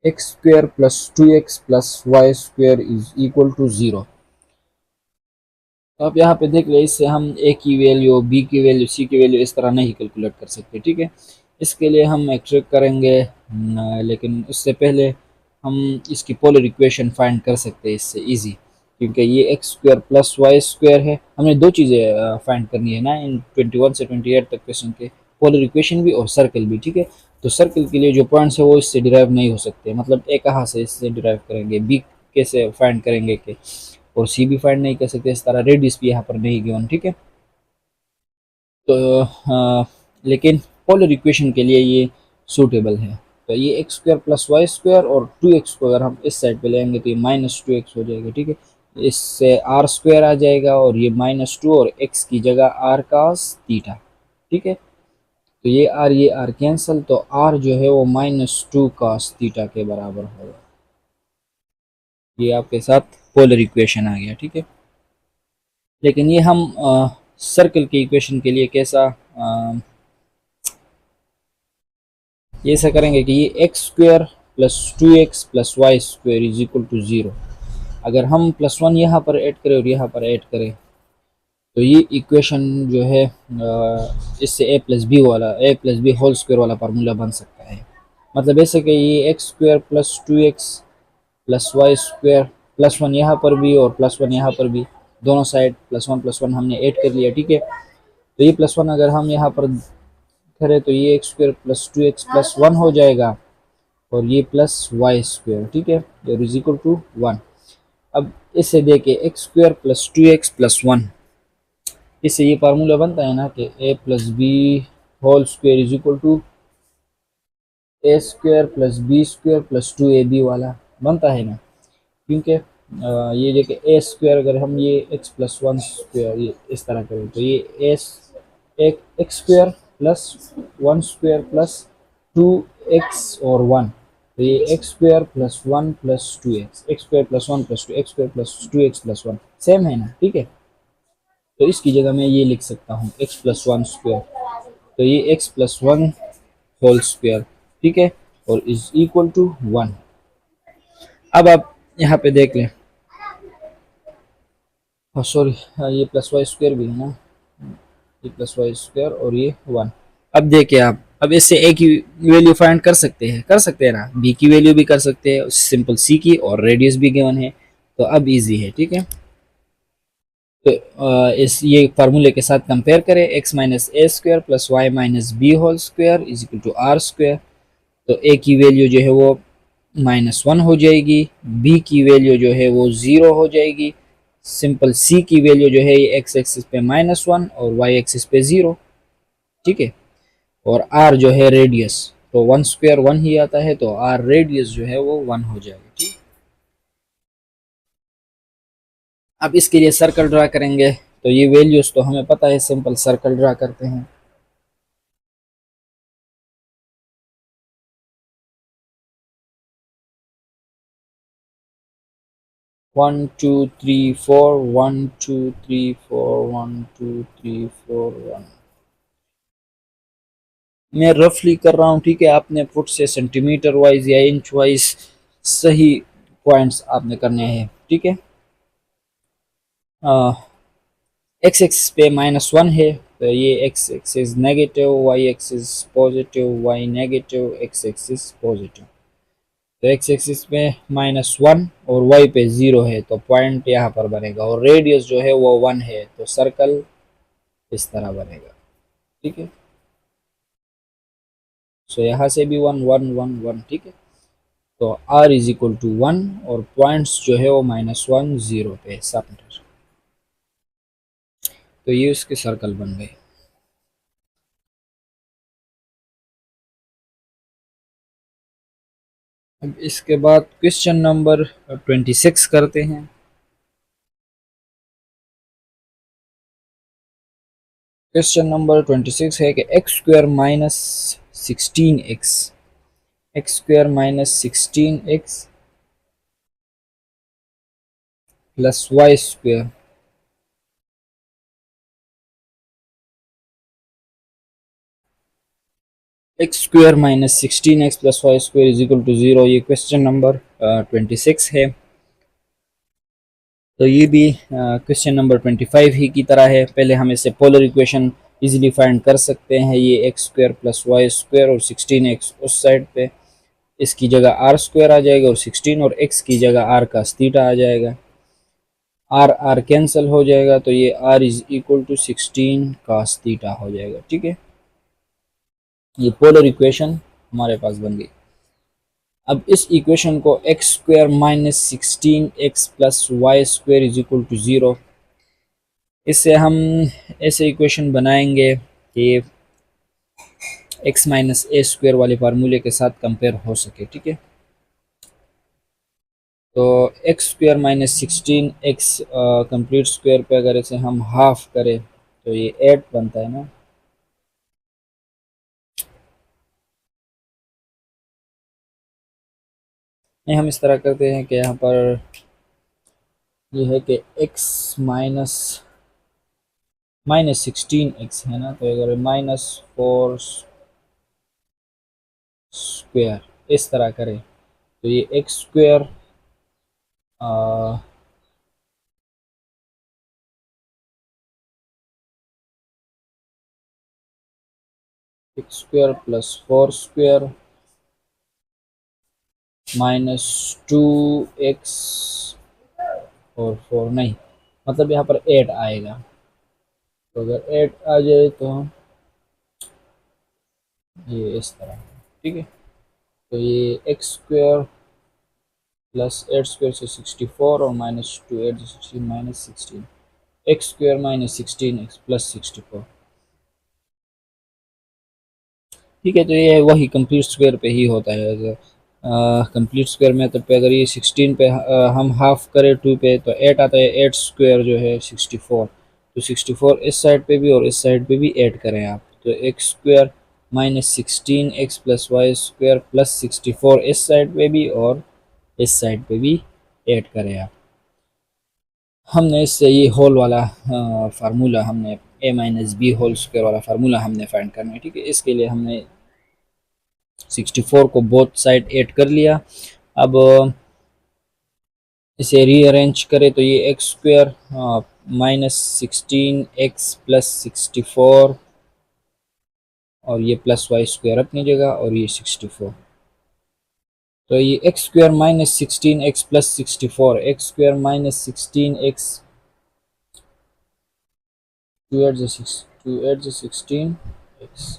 X square plus 2x plus Y square is equal to 0। तो आप यहाँ पे देख ले, इससे हम ए की वैल्यू, बी की वैल्यू, सी की वैल्यू इस तरह नहीं कैलकुलेट कर सकते, ठीक है। इसके लिए हम एक ट्रिक करेंगे, लेकिन उससे पहले हम इसकी पोलर इक्वेशन फाइंड कर सकते हैं इससे इजी, क्योंकि ये x square plus Y square है। हमने दो चीज़ें फाइंड करनी है ना इन 21 से 28 तक क्वेश्चन के, पोलर इक्वेशन भी और सर्कल भी, ठीक है। तो सर्कल के लिए जो पॉइंट्स है वो इससे डिराइव नहीं हो सकते, मतलब ए कहाँ से इससे डिराइव करेंगे, बी कैसे फाइंड करेंगे के, और सी भी फाइंड नहीं कर सकते इस तरह, रेडियस भी यहाँ पर नहीं गिवन, ठीक है। तो लेकिन पोलर इक्वेशन के लिए ये सूटेबल है। तो ये x square plus Y square और 2x को अगर हम इस साइड पे लेंगे तो ये -2x हो जाएगा, ठीक है। इससे आर स्क्वायर आ जाएगा और ये -2 और x की जगह आर कास थीटा, ठीक है। तो ये आर कैंसल, तो आर जो है वो -2 कास थीटा के बराबर होगा। ये आपके साथ पोलर इक्वेशन आ गया, ठीक है। लेकिन ये हम सर्कल के इक्वेशन के लिए कैसा ये ऐसा करेंगे कि ये x square plus 2x plus Y square is equal to 0। अगर हम +1 यहाँ पर ऐड करें और यहाँ पर ऐड करें तो ये इक्वेशन जो है इससे a plus B whole square वाला फार्मूला बन सकता है। मतलब ऐसे कि ये x square plus 2x plus Y square, +1 यहाँ पर भी और +1 यहाँ पर भी, दोनों साइड +1 हमने ऐड कर लिया, ठीक है। तो ये +1 अगर हम यहाँ पर करें तो ये x square plus 2x plus 1 हो जाएगा और ये प्लस वाई स्क्वायर, ठीक है, इज इक्वल टू 1। अब इसे देके x square plus 2x plus 1, इससे ये फार्मूला बनता है ना कि A plus B whole square is equal to A square plus B square plus 2ab वाला बनता है ना, क्योंकि ये जो कि ए स्क्वायर अगर हम ये एक्स प्लस 1 स्क्वायर ये इस तरह करें तो ये एस एक x square plus 1 square plus 2x और 1, तो ये x square plus 1 plus 2x, x square plus 1 plus 2 x square plus 2x plus 1 same है ना, ठीक है। तो इसकी जगह मैं ये लिख सकता हूँ एक्स प्लस 1 स्क्वायर, तो ये एक्स प्लस 1 होल स्क्वायर, ठीक है, और इज इक्वल टू 1। अब आप यहाँ पे देख लें, सॉरी ये प्लस वाई स्क्वायर भी है ना, ये प्लस वाई स्क्वायर और ये 1। अब देखिए आप, अब इससे ए की वैल्यू फाइंड कर सकते हैं ना, बी की वैल्यू भी कर सकते हैं सिंपल, सी की, और रेडियस भी गिवन है, तो अब इजी है, ठीक है। तो इस ये फार्मूले के साथ कंपेयर करें, x minus a square plus Y minus B whole square is equal to are square. तो ए की वैल्यू जो है वो -1 हो जाएगी, बी की वैल्यू जो है वो 0 हो जाएगी, सिंपल सी की वैल्यू जो है ये एक्स एक्सिस पे -1 और वाई एक्सिस पे 0, ठीक है। और आर जो है रेडियस, तो 1 स्क्वायर 1 ही आता है, तो आर रेडियस जो है वो 1 हो जाएगा, ठीक। अब इसके लिए सर्कल ड्रा करेंगे, तो ये वैल्यूज तो हमें पता है, सिंपल सर्कल ड्रा करते हैं। One two three four, 1 2 3 4, 1 2 3 4 1। मैं रफली कर रहा हूँ, ठीक है, आपने फुट से सेंटीमीटर वाइज या इंच वाइज सही पॉइंट्स आपने करने हैं, ठीक है। एक्स एक्सिस पे -1 है, तो ये x axis negative, y axis positive, y negative, x axis positive. तो एक्स एक्सिस पे -1 और वाई पे 0 है, तो पॉइंट यहाँ पर बनेगा, और रेडियस जो है वो 1 है, तो सर्कल इस तरह बनेगा, ठीक है। सो यहाँ से भी 1 1 1 1, ठीक है। तो r इज इक्वल टू 1 और पॉइंट्स जो है वो -1 0 पे सेंटर, तो ये उसके सर्कल बन गए। अब इसके बाद क्वेश्चन नंबर 26 करते हैं। क्वेश्चन नंबर 26 है कि x square minus 16x, x square -16x plus Y square x square minus 16x plus Y square is equal to 0, ये क्वेश्चन नंबर 26 है। तो ये भी क्वेश्चन नंबर 25 ही की तरह है। पहले हम इसे पोलर इक्वेशन इजीली फाइंड कर सकते हैं। ये x square plus Y square और 16x उस साइड पे, इसकी जगह आर स्क्वायर आ जाएगा और 16 और x की जगह आर का थीटा आ जाएगा। आर आर कैंसिल हो जाएगा तो ये r is equal to 16 cos theta हो जाएगा। ठीक है, ये पोलर इक्वेशन हमारे पास बन गई। अब इस इक्वेशन को x square minus 16x plus Y square is equal to 0, इससे हम ऐसे इक्वेशन बनाएंगे कि x माइनस ए स्क्वायर वाले फार्मूले के साथ कंपेयर हो सके। ठीक है, तो x square minus 16x complete square पे अगर इसे हम हाफ करें तो ये 8 बनता है ना। नहीं, हम इस तरह करते हैं कि यहाँ पर ये है कि x माइनस 16x है ना, तो अगर -4 स्क्वायर इस तरह करें तो ये x square x square plus 4 square minus 2x और 4 नहीं, मतलब यहाँ पर 8 आएगा। तो अगर 8 आ जाए तो ये इस तरह, ठीक है। तो ये एक्स स्क्वायर प्लस 8 स्क्वायर से 64 और minus 2 8 16 minus 16, x square minus 16x plus 64। ठीक है, तो ये वही कंप्लीट स्क्वायर पे ही होता है। कंप्लीट स्क्वायर मेथड पे अगर ये 16 पे हम हाफ करें 2 पे तो 8 आता है। 8 स्क्वायर जो है 64, तो 64 इस साइड पे भी और इस साइड पे भी ऐड करें आप, तो x square minus 16x plus Y square plus 64 इस साइड पे भी और इस साइड पे भी ऐड करें आप। हमने इससे ये होल वाला फार्मूला, हमने a minus B whole square वाला फार्मूला हमने फाइंड करना है। ठीक है, इसके लिए हमने 64 को बोथ साइड ऐड कर लिया। अब इसे रीअरेंज करें तो ये x square minus 16x plus 64 और ये प्लस वाई स्क्वायर अपनी जगह और ये 64। तो ये x square minus 16x plus 64, x square minus 16x 2 8 16 x,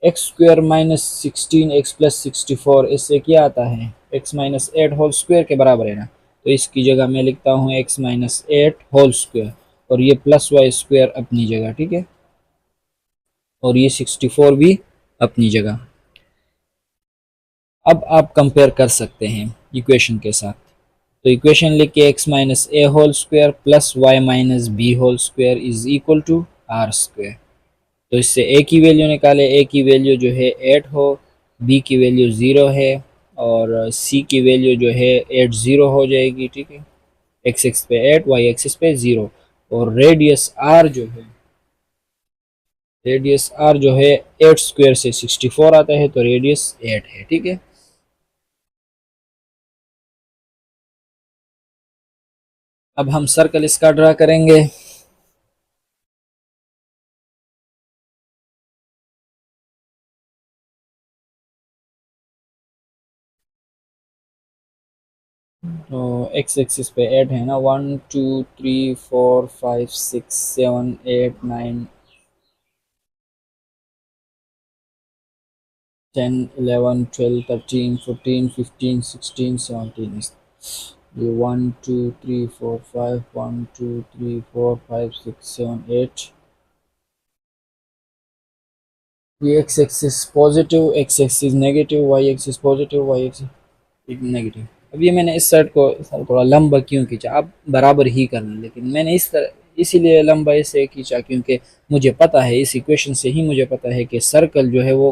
x square minus 16x plus 64, इससे क्या आता है x माइनस 8 होल स्क्वायर के बराबर है ना। तो इसकी जगह मैं लिखता हूँ x माइनस 8 होल स्क्वायर और ये प्लस वाई स्क्वायर अपनी जगह। ठीक है, और ये 64 भी अपनी जगह। अब आप कंपेयर कर सकते हैं इक्वेशन के साथ। तो इक्वेशन लिख के x minus A whole square plus Y minus B whole square is equal to are square. तो इससे a की वैल्यू निकाले, a की वैल्यू जो है 8 हो, b की वैल्यू 0 है और c की वैल्यू जो है 8 0 हो जाएगी। ठीक है, x एक्स पे 8 y एक्सिस पे 0 और रेडियस r जो है, रेडियस r जो है 8 स्क्वायर से 64 आता है तो रेडियस 8 है। ठीक है, अब हम सर्कल इसका ड्रा करेंगे। तो एक्स एक्सिस पे 8 है ना, 1 2 3 4 5 6 7 8 9 10 11 12 13 14 15 16 17 ये 1 2 3 4 5 1 2 3 4 5 6 7 8, ये x axis positive, x axis negative, y axis positive, y axis negative. अब ये मैंने इस साइड को थोड़ा लंबा क्यों खींचा, आप बराबर ही करना, लेकिन मैंने इस तरह इसीलिए लंबा इसे खींचा क्योंकि मुझे पता है, इस इक्वेशन से ही मुझे पता है कि सर्कल जो है वो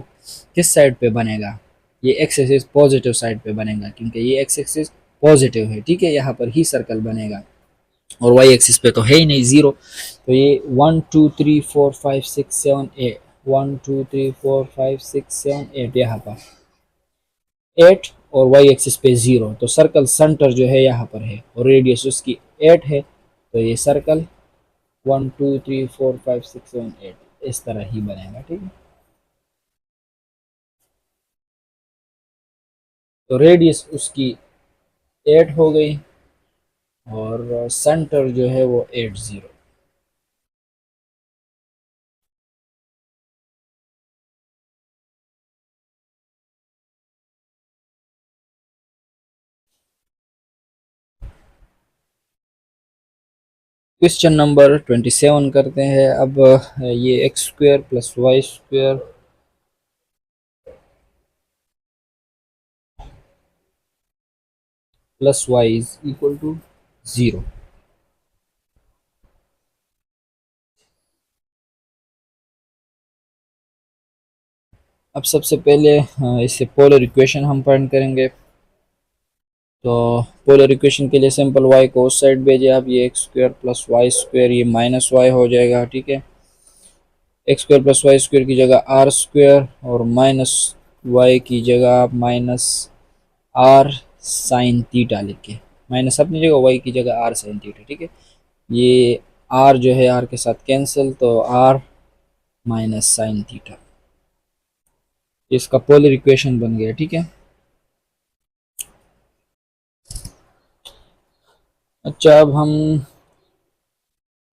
किस साइड पे बनेगा। ये एक्स एक्सिस पॉजिटिव साइड पे बनेगा क्योंकि ये एक्स एक्सिस पॉजिटिव है। ठीक है, यहाँ पर ही सर्कल बनेगा और वाई एक्सिस पे तो है ही नहीं, 0। तो ये 1 2 3 4 5 6 7 8 1 2 3 4 5 6 7 8, यहाँ पर 8 और वाई एक्सिस पे 0, तो सर्कल सेंटर जो है यहाँ पर है और रेडियस उसकी 8 है, तो ये सर्कल 1 2 3 4 5 6 7 8 इस तरह ही बनेगा। ठीक है, तो रेडियस उसकी 8 हो गई और सेंटर जो है वो 8 0। क्वेश्चन नंबर 27 करते हैं। अब ये x square plus Y square plus y is equal to 0। अब सबसे पहले इससे पोलर इक्वेशन हम फाइंड करेंगे। तो पोलर इक्वेशन के लिए सिंपल y को उस साइड भेजे, अब ये x square plus Y square ये माइनस वाई हो जाएगा। ठीक है, x square plus Y square की जगह आर स्क्वायर और माइनस वाई की जगह आप माइनस आर साइन थीटा लिख के, माइनस अपनी जगह वाई की जगह आर साइन थीटा। ठीक है, ये आर जो है आर के साथ कैंसिल, तो आर माइनस साइन थीटा, इसका पोलर इक्वेशन बन गया। ठीक है, अच्छा अब हम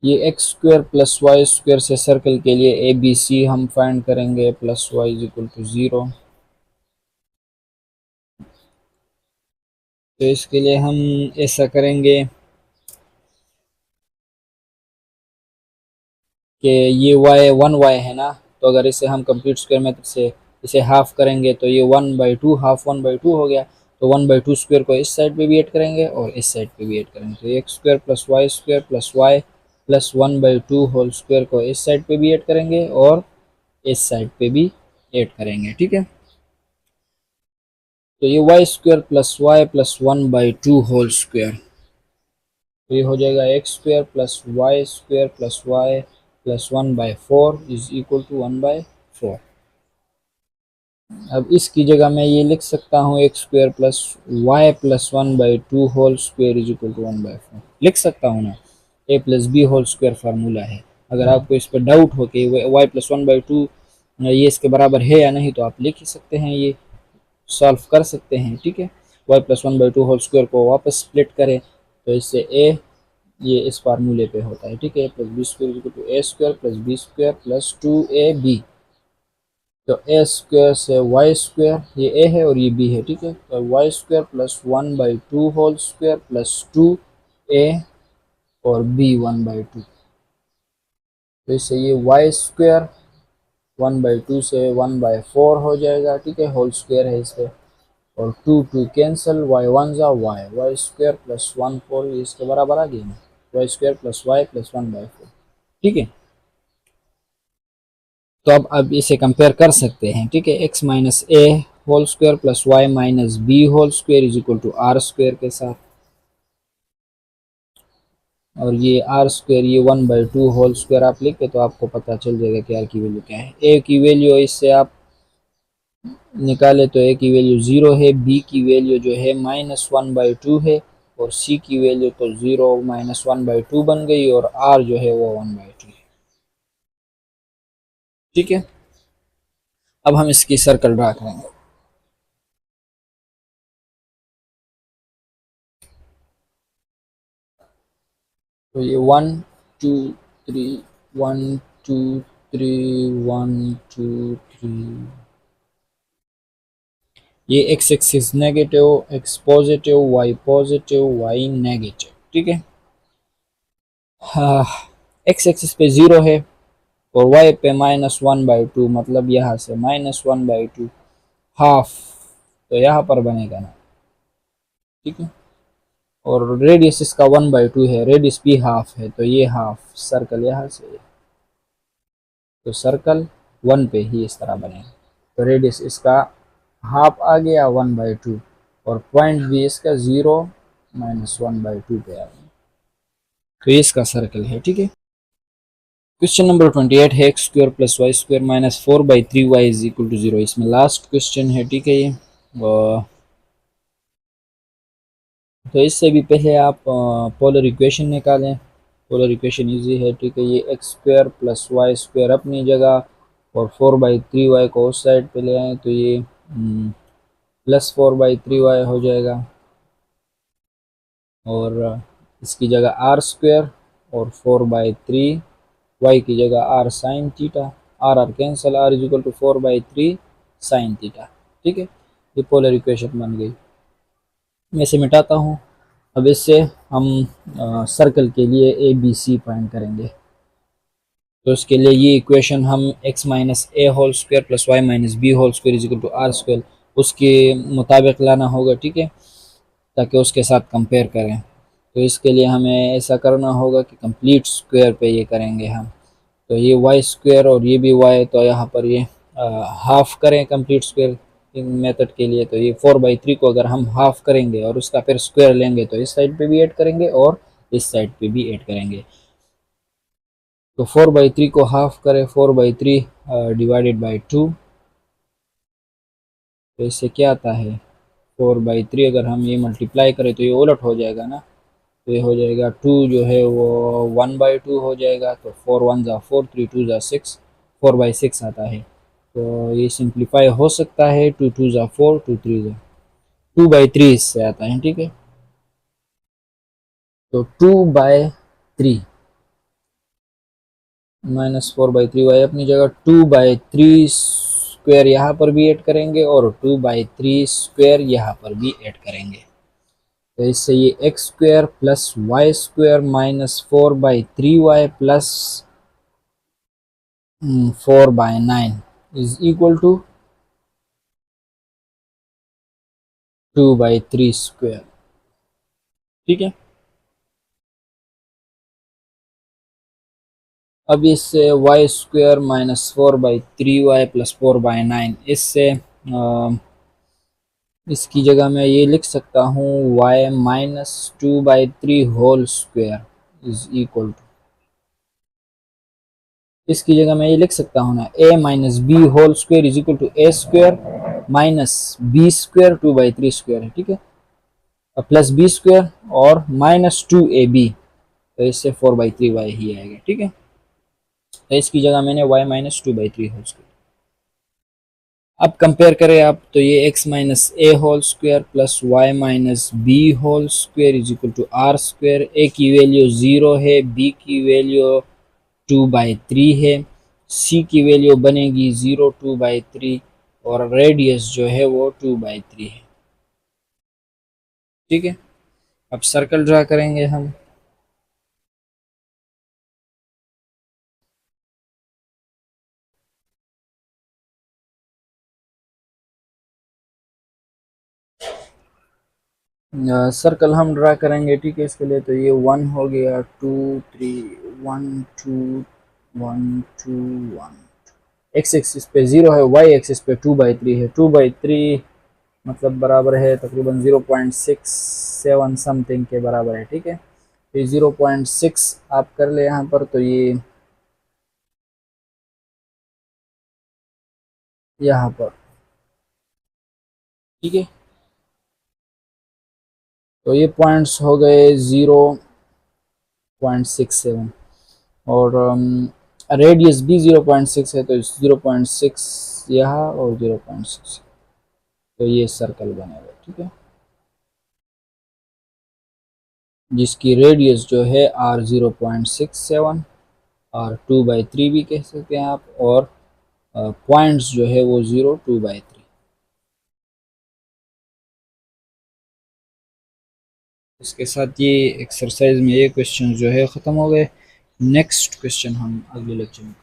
ये x square plus Y square से सर्कल के लिए ए बी सी हम फाइंड करेंगे। Plus y is equal to 0, तो इसके लिए हम ऐसा करेंगे कि ये वाई 1 वाई है ना, तो अगर इसे हम कंप्लीट स्क्वायर मेथड से इसे हाफ करेंगे तो ये 1/2 हाफ 1/2 हो गया। तो 1/2 स्क्वायर को इस साइड पे भी ऐड करेंगे और इस साइड पे भी ऐड करेंगे, तो x square plus Y plus 1/2 whole square को इस साइड पे भी ऐड करेंगे और इस साइड पे भी ऐड करेंगे। ठीक है, तो ये Y square plus 1/2 whole square, तो ये हो जाएगा X square plus Y plus 1/4 is equal to 1/4। अब इसकी जगह मैं ये लिख सकता हूँ X square plus Y plus 1/2 whole square is equal to 1/4 लिख सकता हूँ ना। A plus B whole square formula है। अगर आपको इस पर डाउट हो कि वाई प्लस 1/2 ये इसके बराबर है या नहीं, तो आप लिख ही सकते हैं, ये सॉल्व कर सकते हैं। ठीक है, वाई प्लस 1/2 होल स्क्वायर को वापस स्प्लिट करें तो इससे ए ये इस फार्मूले पे होता है। ठीक है, plus B square equal to A square plus B square plus 2ab, तो ए स्क्वायर से वाई स्क्वायर, ये ए है और ये बी है। ठीक है, तो y square plus 1/2 whole square plus 2a और बी 1/2, तो इससे ये वाई स्क्वायर 1/2 से 1/4 हो जाएगा। ठीक है, होल स्क्वायर है इस पे और 2 कैंसिल, वाई 1 जा वाई स्क्वायर प्लस 1/4 इसके बराबर आ गया ना, y square plus Y plus 1/4। ठीक है, तो अब इसे कंपेयर कर सकते हैं। ठीक है, x minus A whole square plus Y minus B whole square is equal to are square के साथ, और ये आर स्क्वायर ये 1/2 होल स्क्वायर आप लिख के तो आपको पता चल जाएगा कि आर की वैल्यू क्या है। ए की वैल्यू इससे आप निकाले तो ए की वैल्यू 0 है, बी की वैल्यू जो है -1/2 है और सी की वैल्यू तो 0 -1/2 बन गई और आर जो है वो 1/2 है। ठीक है, अब हम इसकी सर्कल ड्रा करेंगे। तो ये 1 2 3 1 2 3 1 2 3, ये x axis negative, x positive y negative. ठीक है, एक्स एक्सिस पे 0 है और वाई पे -1/2, मतलब यहाँ से -1/2 हाफ, तो यहाँ पर बनेगा ना। ठीक है, और रेडियस इसका 1/2 है, रेडियस भी हाफ है, तो ये हाफ सर्कल यहाँ से, तो सर्कल 1 पे ही इस तरह बनेगा। तो रेडियस इसका हाफ आ गया 1/2 और पॉइंट भी इसका 0 -1/2 पे आ गया, तो ये इसका सर्कल है। ठीक है, क्वेश्चन नंबर 28 है x square plus Y square minus 4/3y is equal to 0। इसमें लास्ट क्वेश्चन है, ठीक है ये। तो इससे भी पहले आप पोलर इक्वेशन निकालें। पोलर इक्वेशन इजी है, ठीक है। ये x square plus Y square अपनी जगह और 4/3y को उस साइड पे ले आए तो ये प्लस 4/3y हो जाएगा। और इसकी जगह आर स्क्वायर और 4/3 y की जगह r sine theta. R r cancel, r is equal to 4/3 sine theta, ठीक है। ये पोलर इक्वेशन बन गई। मैं इसे मिटाता हूँ। अब इससे हम सर्कल के लिए ए बी सी फाइंड करेंगे। तो इसके लिए ये इक्वेशन हम x minus A whole square plus Y minus B whole square is equal to are square उसके मुताबिक लाना होगा, ठीक है, ताकि उसके साथ कंपेयर करें। तो इसके लिए हमें ऐसा करना होगा कि कंप्लीट स्क्वायर पे ये करेंगे हम। तो ये वाई स्क्वायर और ये भी वाई, तो यहाँ पर ये हाफ करें कंप्लीट स्क्वायर मेथड के लिए। तो ये 4/3 को अगर हम हाफ करेंगे और उसका फिर स्क्वायर लेंगे तो इस साइड पे भी ऐड करेंगे और इस साइड पे भी ऐड करेंगे। तो 4/3 को हाफ करें, 4/3 डिवाइडेड बाई 2। तो इससे क्या आता है 4/3 अगर हम ये मल्टीप्लाई करें तो ये उलट हो जाएगा ना। तो ये हो जाएगा 2 जो है वो 1/2 हो जाएगा। तो 4 1 ज़ा 4, 3 2 ज़ा 6, 4/6 आता है। तो ये सिंप्लीफाई हो सकता है, 2 2 ज़ा 4, 2 3 ज़ा 2/3 इससे आता है, ठीक है। तो 2/3 माइनस 4/3y अपनी जगह, 2/3 स्क्वायर यहाँ पर भी ऐड करेंगे और 2/3 स्क्वायर यहाँ पर भी ऐड करेंगे। तो इससे ये x square plus Y square minus 4/3y plus 4/9 is equal to 2/3 square, ठीक है। अब इससे Y square minus 4/3y plus 4/9 इससे इसकी जगह मैं ये लिख सकता हूँ y minus 2/3 whole square is equal to, इसकी जगह मैं ये लिख सकता हूँ ना a minus B whole square is equal to A square minus b square 2/3 square है, ठीक है, प्लस बी स्क्वायर और माइनस 2ab। तो इससे 4/3y ही आएगा, ठीक है। तो इसकी जगह मैंने y माइनस 2/3 होल स्क्वायर। अब कंपेयर करें आप तो ये x minus A whole square plus Y minus B whole square is equal to are square. A की वैल्यू 0 है, बी की वैल्यू 2/3 है, सी की वैल्यू बनेगी 0 2/3 और रेडियस जो है वो 2/3 है, ठीक है। अब सर्कल ड्रा करेंगे हम। सर्कल हम ड्रा करेंगे, ठीक है। इसके लिए तो ये 1 हो गया, 2 3 1 2 1 2 1। एक्स एक्सिस पे 0 है, वाई एक्सिस पे 2/3 है। 2/3 मतलब बराबर है तकरीबन 0.67 समथिंग के बराबर है, ठीक है। तो 0.6 आप कर ले यहाँ पर, तो ये यहाँ पर, ठीक है। तो ये पॉइंट्स हो गए 0.67 और रेडियस भी 0.6 है, तो 0.6 यहाँ और 0.6, तो ये सर्कल बनेगा, ठीक है, जिसकी रेडियस जो है r 0.67 और 2/3 भी कह सकते हैं आप, और पॉइंट्स जो है वो 0 2/3। इसके साथ ये एक्सरसाइज में ये क्वेश्चन जो है ख़त्म हो गए। नेक्स्ट क्वेश्चन हम अगले लेक्चर में